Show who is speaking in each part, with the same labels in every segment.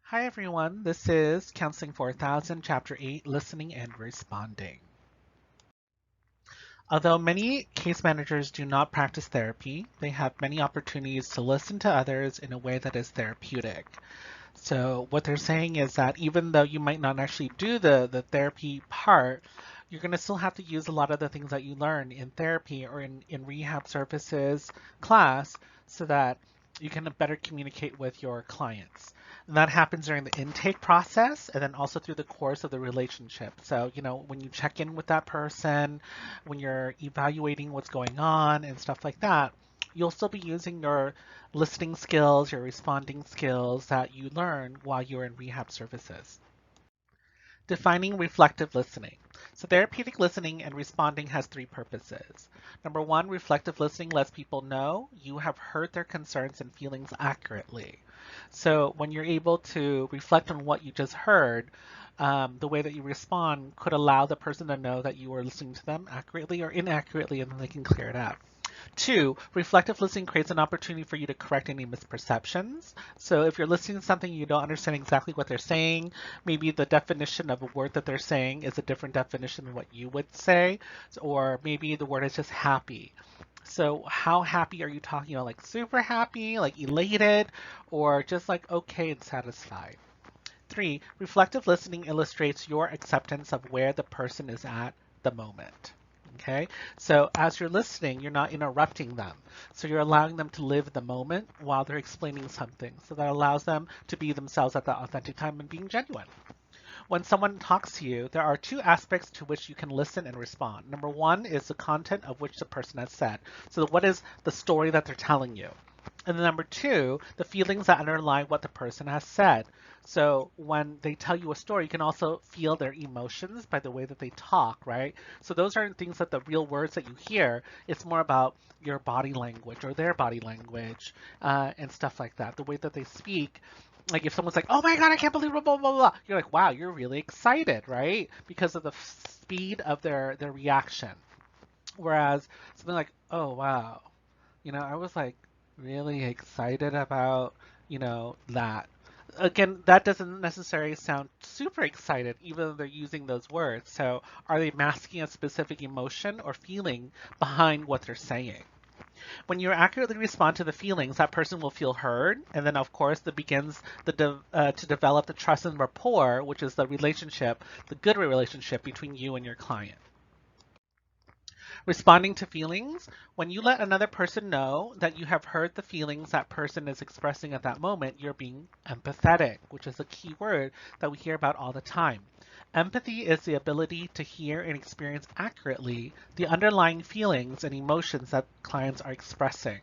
Speaker 1: Hi everyone, this is Counseling 4000, Chapter 8, Listening and Responding. Although many case managers do not practice therapy, they have many opportunities to listen to others in a way that is therapeutic. So what they're saying is that even though you might not actually do the therapy part, you're going to still have to use a lot of the things that you learn in therapy or in rehab services class so that you can better communicate with your clients. And that happens during the intake process and then also through the course of the relationship. So, when you check in with that person, when you're evaluating what's going on and stuff like that, you'll still be using your listening skills, your responding skills that you learn while you're in rehab services. Defining reflective listening. So therapeutic listening and responding has three purposes. Number one, reflective listening lets people know you have heard their concerns and feelings accurately. So when you're able to reflect on what you just heard, the way that you respond could allow the person to know that you are listening to them accurately or inaccurately, and then they can clear it up. Two, reflective listening creates an opportunity for you to correct any misperceptions. So if you're listening to something you don't understand exactly what they're saying, maybe the definition of a word that they're saying is a different definition than what you would say, or maybe the word is just happy. So how happy are you talking about? Like super happy, like elated, or just like okay and satisfied? Three, reflective listening illustrates your acceptance of where the person is at the moment. Okay, so as you're listening, you're not interrupting them. So you're allowing them to live the moment while they're explaining something. So that allows them to be themselves at that authentic time and being genuine. When someone talks to you, there are two aspects to which you can listen and respond. Number one is the content of which the person has said. So what is the story that they're telling you? And then number two, the feelings that underlie what the person has said. So when they tell you a story, you can also feel their emotions by the way that they talk, right? So those aren't things that the real words that you hear. It's more about your body language or their body language and stuff like that. The way that they speak. Like if someone's like, "Oh my God, I can't believe blah blah blah blah," you're like, "Wow, you're really excited, right?" Because of the speed of their reaction. Whereas something like, "Oh wow," I was like really excited about, that. Again, that doesn't necessarily sound super excited, even though they're using those words. So, are they masking a specific emotion or feeling behind what they're saying? When you accurately respond to the feelings, that person will feel heard, and then, of course, that begins to develop the trust and rapport, which is the relationship, the good relationship between you and your client. Responding to feelings, when you let another person know that you have heard the feelings that person is expressing at that moment, you're being empathetic, which is a key word that we hear about all the time. Empathy is the ability to hear and experience accurately the underlying feelings and emotions that clients are expressing.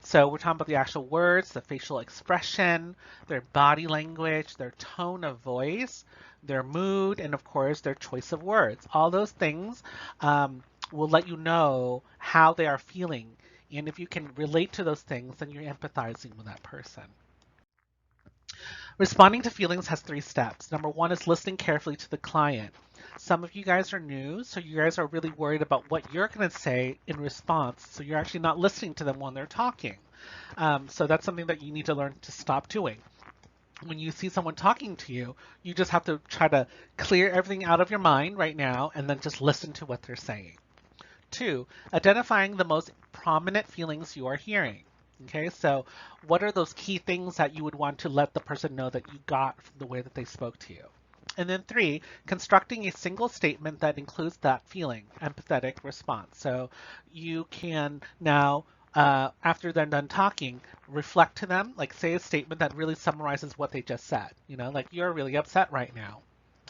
Speaker 1: So we're talking about the actual words, the facial expression, their body language, their tone of voice, their mood, and of course their choice of words. All those things will let you know how they are feeling. And if you can relate to those things, then you're empathizing with that person. Responding to feelings has three steps. Number one is listening carefully to the client. Some of you guys are new, so you guys are really worried about what you're going to say in response. So you're actually not listening to them when they're talking. So that's something that you need to learn to stop doing. When you see someone talking to you, you just have to try to clear everything out of your mind right now and then just listen to what they're saying. Two, identifying the most prominent feelings you are hearing. Okay, so what are those key things that you would want to let the person know that you got from the way that they spoke to you? And then three, constructing a single statement that includes that feeling, empathetic response. So you can now, after they're done talking, reflect to them, like say a statement that really summarizes what they just said. Like you're really upset right now.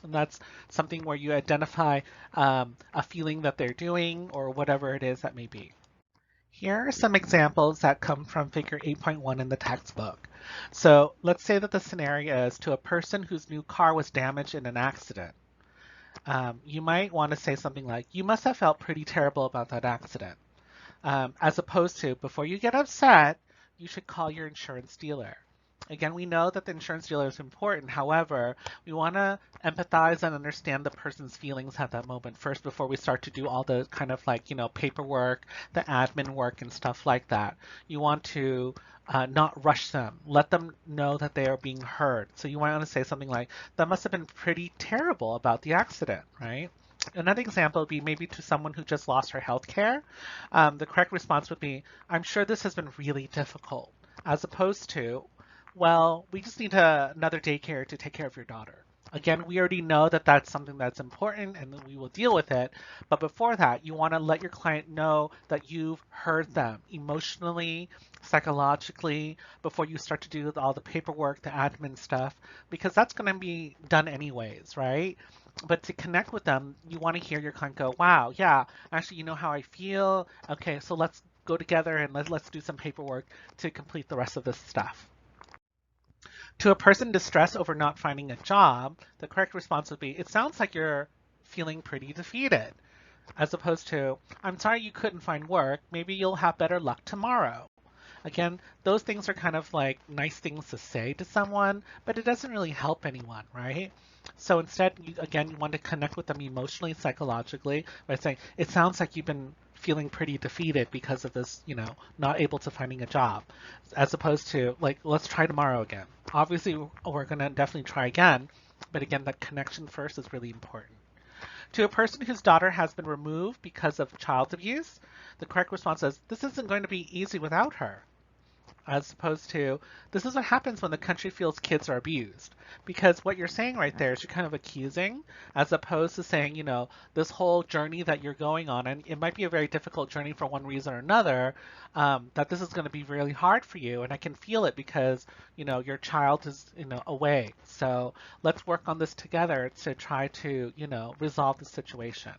Speaker 1: And that's something where you identify a feeling that they're doing or whatever it is that may be. Here are some examples that come from figure 8.1 in the textbook. So let's say that the scenario is to a person whose new car was damaged in an accident. You might want to say something like, "You must have felt pretty terrible about that accident." As opposed to, "Before you get upset, you should call your insurance dealer." Again, we know that the insurance dealer is important. However, we want to empathize and understand the person's feelings at that moment first before we start to do all the kind of like, paperwork, the admin work and stuff like that. You want to not rush them. Let them know that they are being heard. So you might want to say something like, that must have been pretty terrible about the accident, right? Another example would be maybe to someone who just lost her health care. The correct response would be, I'm sure this has been really difficult, as opposed to, well, we just need another daycare to take care of your daughter. Again, we already know that that's something that's important and that we will deal with it. But before that, you want to let your client know that you've heard them emotionally, psychologically, before you start to do all the paperwork, the admin stuff, because that's going to be done anyways, right? But to connect with them, you want to hear your client go, wow, yeah, actually, you know how I feel. Okay, so let's go together and let's do some paperwork to complete the rest of this stuff. To a person distressed over not finding a job, the correct response would be, it sounds like you're feeling pretty defeated, as opposed to, I'm sorry you couldn't find work. Maybe you'll have better luck tomorrow. Again, those things are kind of like nice things to say to someone, but it doesn't really help anyone, right? So instead, again, you want to connect with them emotionally, psychologically by saying, it sounds like you've been feeling pretty defeated because of this, not able to finding a job, as opposed to like, let's try tomorrow again. Obviously, we're going to definitely try again, but again, the connection first is really important. To a person whose daughter has been removed because of child abuse, the correct response is, this isn't going to be easy without her, as opposed to, this is what happens when the country feels kids are abused. Because what you're saying right there is you're kind of accusing, as opposed to saying, this whole journey that you're going on, and it might be a very difficult journey for one reason or another, that this is going to be really hard for you, and I can feel it because, your child is, away. So let's work on this together to try to, resolve the situation.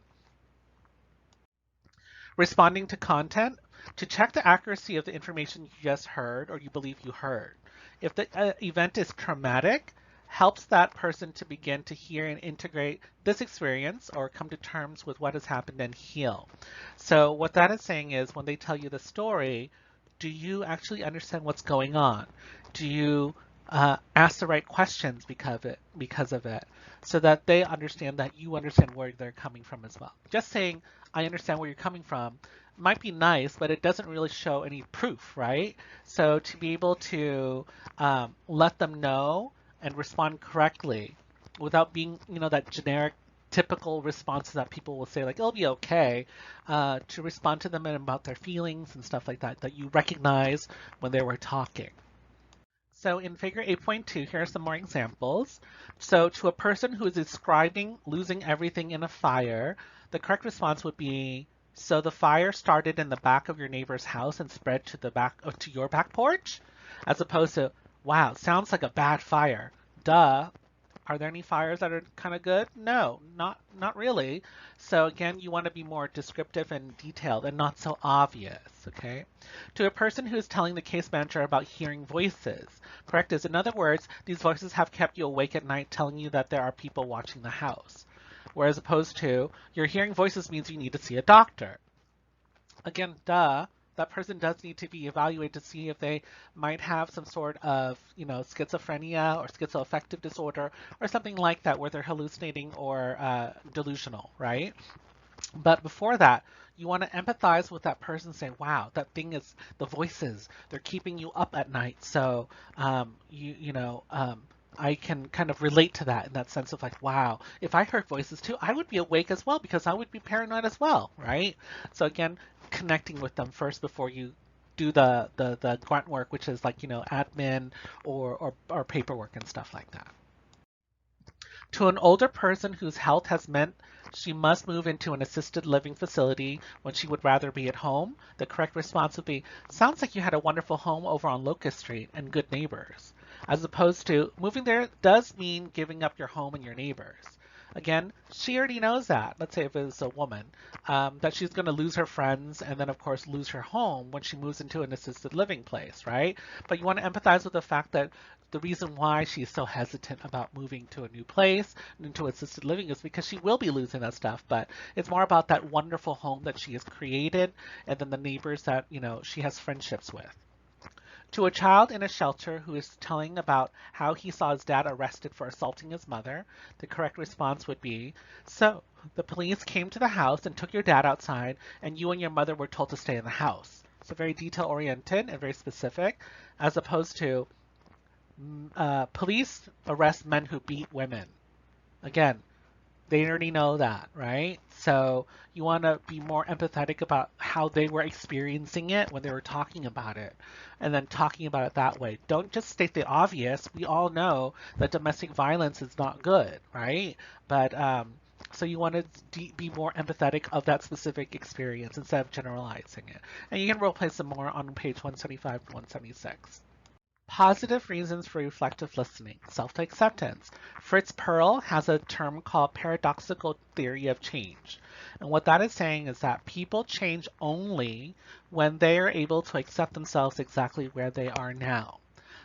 Speaker 1: Responding to content to check the accuracy of the information you just heard or you believe you heard. If the event is traumatic, helps that person to begin to hear and integrate this experience or come to terms with what has happened and heal. So what that is saying is when they tell you the story, do you actually understand what's going on? Do you ask the right questions because of it, so that they understand that you understand where they're coming from as well. Just saying, I understand where you're coming from might be nice, but it doesn't really show any proof, right? So to be able to let them know and respond correctly without being, that generic typical responses that people will say like it'll be okay, to respond to them and about their feelings and stuff like that that you recognize when they were talking. So in figure 8.2, here are some more examples. So to a person who is describing losing everything in a fire, the correct response would be, so the fire started in the back of your neighbor's house and spread to the back to your back porch, as opposed to, wow, sounds like a bad fire. Duh. Are there any fires that are kind of good? No, not really. So again, you want to be more descriptive and detailed and not so obvious, okay? To a person who is telling the case manager about hearing voices, correct is, in other words, these voices have kept you awake at night telling you that there are people watching the house. Whereas opposed to, you're hearing voices means you need to see a doctor. Again, duh, that person does need to be evaluated to see if they might have some sort of, schizophrenia or schizoaffective disorder or something like that where they're hallucinating or delusional, right? But before that, you want to empathize with that person, say, wow, that thing is the voices. They're keeping you up at night. So, I can kind of relate to that in that sense of like, wow, if I heard voices too, I would be awake as well because I would be paranoid as well, right? So again, connecting with them first before you do the grunt work, which is like, admin or paperwork and stuff like that. To an older person whose health has meant she must move into an assisted living facility when she would rather be at home, the correct response would be, sounds like you had a wonderful home over on Locust Street and good neighbors. As opposed to, moving there does mean giving up your home and your neighbors. Again, she already knows that. Let's say if it's a woman, that she's going to lose her friends and then, of course, lose her home when she moves into an assisted living place, right? But you want to empathize with the fact that the reason why she's so hesitant about moving to a new place, into assisted living, is because she will be losing that stuff. But it's more about that wonderful home that she has created and then the neighbors that, she has friendships with. To a child in a shelter who is telling about how he saw his dad arrested for assaulting his mother, the correct response would be, so the police came to the house and took your dad outside, and you and your mother were told to stay in the house. So very detail oriented and very specific, as opposed to police arrest men who beat women. Again, they already know that, right? So you want to be more empathetic about how they were experiencing it when they were talking about it, and then talking about it that way. Don't just state the obvious. We all know that domestic violence is not good, right? But so you want to be more empathetic of that specific experience instead of generalizing it. And you can role play some more on page 175 to 176. Positive reasons for reflective listening, self-acceptance. Fritz Perls has a term called paradoxical theory of change. And what that is saying is that people change only when they are able to accept themselves exactly where they are now.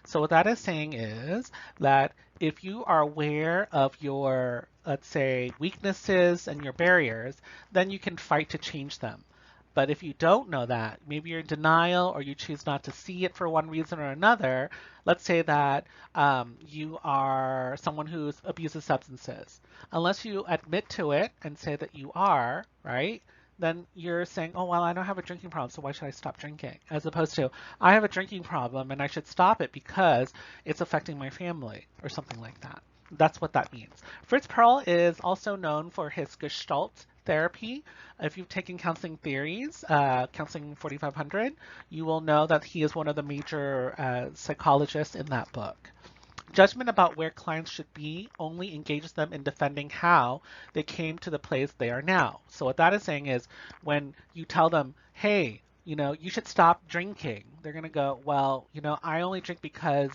Speaker 1: So what that is saying is that if you are aware of your, let's say, weaknesses and your barriers, then you can fight to change them. But if you don't know that, maybe you're in denial or you choose not to see it for one reason or another. Let's say that you are someone who abuses substances. Unless you admit to it and say that you are, right? Then you're saying, oh, well, I don't have a drinking problem, so why should I stop drinking? As opposed to, I have a drinking problem and I should stop it because it's affecting my family or something like that. That's what that means. Fritz Perls is also known for his Gestalt therapy. If you've taken counseling theories, Counseling 4500, you will know that he is one of the major psychologists in that book. Judgment about where clients should be only engages them in defending how they came to the place they are now. So what that is saying is when you tell them, hey, you should stop drinking, they're going to go, well, I only drink because,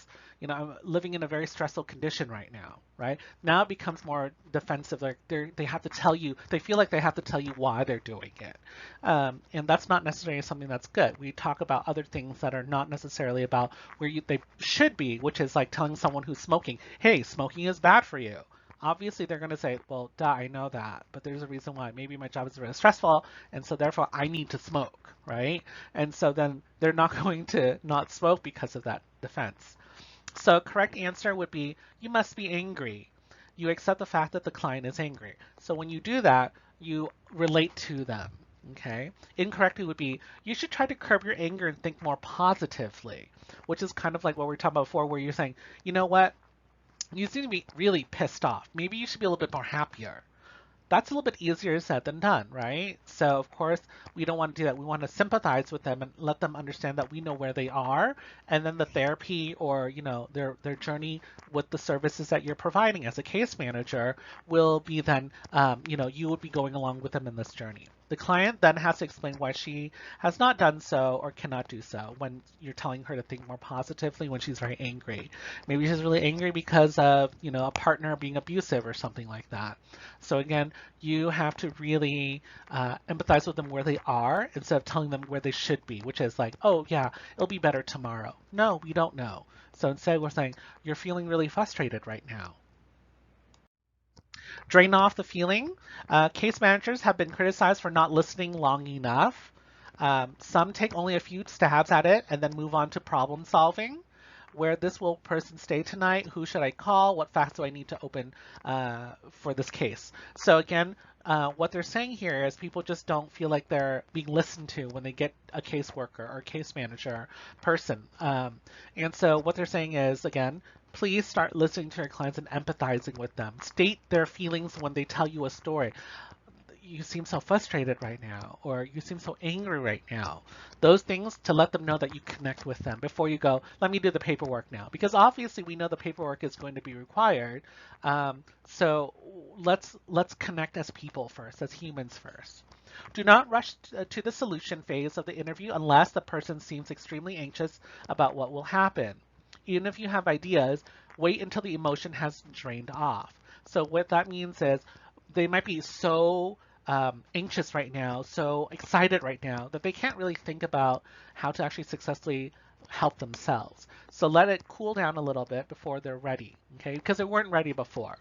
Speaker 1: I'm living in a very stressful condition right now, right? Now it becomes more defensive. Like they have to tell you, they feel like they have to tell you why they're doing it. And that's not necessarily something that's good. We talk about other things that are not necessarily about where they should be, which is like telling someone who's smoking, hey, smoking is bad for you. Obviously, they're going to say, well, duh, I know that, but there's a reason why. Maybe my job is really stressful, and so therefore I need to smoke, right? And so then they're not going to not smoke because of that defense. So correct answer would be, you must be angry. You accept the fact that the client is angry. So when you do that, you relate to them, okay? Incorrectly would be, you should try to curb your anger and think more positively, which is kind of like what we were talking about before, where you're saying, you know what? You seem to be really pissed off. Maybe you should be a little bit more happier. That's a little bit easier said than done, right? So of course we don't want to do that. We want to sympathize with them and let them understand that we know where they are, and then the therapy or their journey with the services that you're providing as a case manager will be then you would be going along with them in this journey. The client then has to explain why she has not done so or cannot do so when you're telling her to think more positively when she's very angry. Maybe she's really angry because of, a partner being abusive or something like that. So again, you have to really empathize with them where they are instead of telling them where they should be, which is like, oh yeah, it'll be better tomorrow. No, we don't know. So instead we're saying, you're feeling really frustrated right now. Drain off the feeling. Case managers have been criticized for not listening long enough. Some take only a few stabs at it and then move on to problem solving. Where this will person stay tonight? Who should I call? What facts do I need to open for this case? So again, what they're saying here is people just don't feel like they're being listened to when they get a caseworker or case manager person. And so what they're saying is, again, please start listening to your clients and empathizing with them. State their feelings when they tell you a story. You seem so frustrated right now, or you seem so angry right now. Those things to let them know that you connect with them before you go, let me do the paperwork now. Because obviously we know the paperwork is going to be required. So let's connect as people first, as humans first. Do not rush to the solution phase of the interview unless the person seems extremely anxious about what will happen. Even if you have ideas, wait until the emotion has drained off. So what that means is they might be so anxious right now, so excited right now, that they can't really think about how to actually successfully help themselves. So let it cool down a little bit before they're ready, okay? Because they weren't ready before.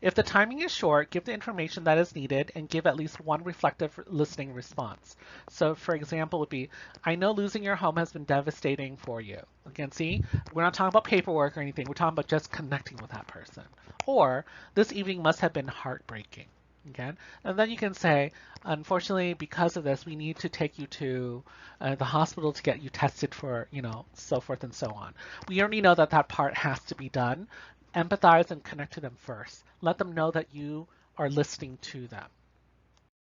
Speaker 1: If the timing is short, give the information that is needed and give at least one reflective listening response. So for example would be, I know losing your home has been devastating for you. Again, see, we're not talking about paperwork or anything. We're talking about just connecting with that person. Or, this evening must have been heartbreaking. Again, and then you can say, unfortunately, because of this, we need to take you to the hospital to get you tested for, so forth and so on. We already know that that part has to be done. Empathize and connect to them first. Let them know that you are listening to them.